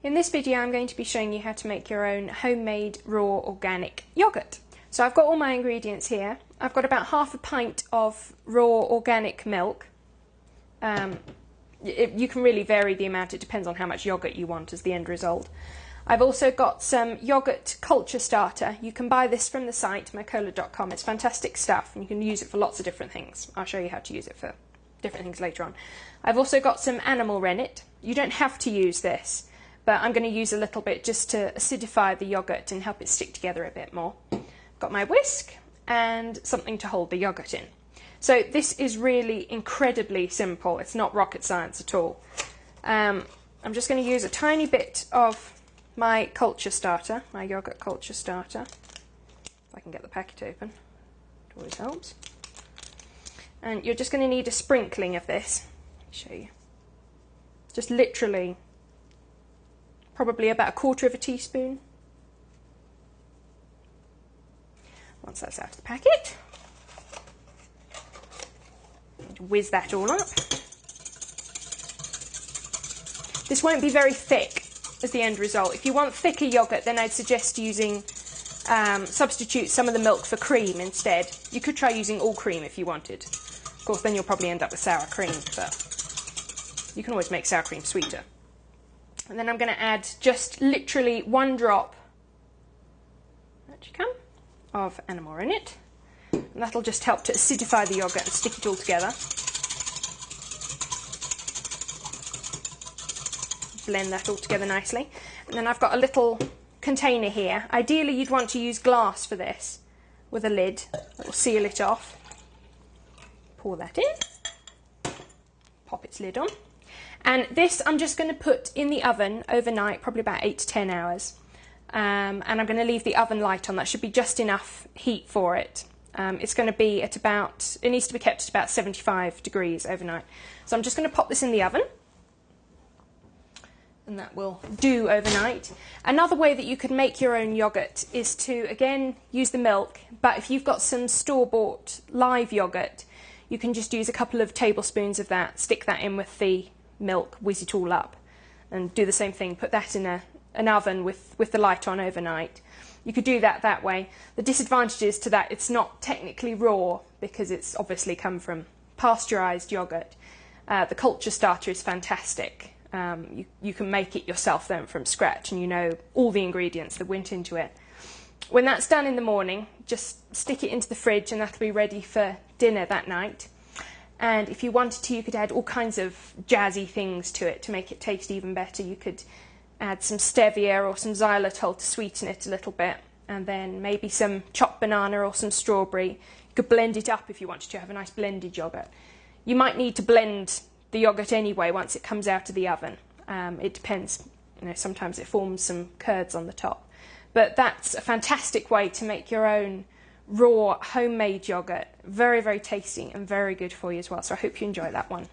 In this video I'm going to be showing you how to make your own homemade raw organic yogurt. So I've got all my ingredients here. I've got about half a pint of raw organic milk. You can really vary the amount, it depends on how much yogurt you want as the end result. I've also got some yogurt culture starter. You can buy this from the site mycola.com. It's fantastic stuff and you can use it for lots of different things. I'll show you how to use it for different things later on. I've also got some animal rennet. You don't have to use this, but I'm going to use a little bit just to acidify the yogurt and help it stick together a bit more. I've got my whisk and something to hold the yogurt in. So this is really incredibly simple. It's not rocket science at all. I'm just going to use a tiny bit of my culture starter, my yogurt culture starter. If I can get the packet open, it always helps. And you're just going to need a sprinkling of this. Let me show you. Just literally, probably about 1/4 of a teaspoon. Once that's out of the packet, whiz that all up. This won't be very thick as the end result. If you want thicker yogurt, then I'd suggest using, substitute some of the milk for cream instead. You could try using all cream if you wanted. Of course, then you'll probably end up with sour cream, but you can always make sour cream sweeter. And then I'm going to add just literally 1 drop of animal rennet. And that'll just help to acidify the yogurt and stick it all together. Blend that all together nicely. And then I've got a little container here. Ideally you'd want to use glass for this with a lid that will seal it off. Pour that in. Pop its lid on. And this I'm just going to put in the oven overnight, probably about 8 to 10 hours. And I'm going to leave the oven light on. That should be just enough heat for it. It's going to be at about, it needs to be kept at about 75 degrees overnight. So I'm just going to pop this in the oven. And that will do overnight. Another way that you could make your own yogurt is to, again, use the milk. But if you've got some store-bought live yogurt, you can just use a couple of tablespoons of that, stick that in with the milk, whiz it all up, and do the same thing. Put that in an oven with the light on overnight. You could do that way. The disadvantages to that, it's not technically raw because it's obviously come from pasteurised yogurt. The culture starter is fantastic. You can make it yourself then from scratch and you know all the ingredients that went into it. When that's done in the morning, just stick it into the fridge and that'll be ready for dinner that night. And if you wanted to, you could add all kinds of jazzy things to it to make it taste even better. You could add some stevia or some xylitol to sweeten it a little bit, and then maybe some chopped banana or some strawberry. You could blend it up if you wanted to have a nice blended yogurt. You might need to blend the yogurt anyway once it comes out of the oven. It depends. You know, sometimes it forms some curds on the top. But that's a fantastic way to make your own raw homemade yogurt. Very, very tasty and very good for you as well. So I hope you enjoy that one.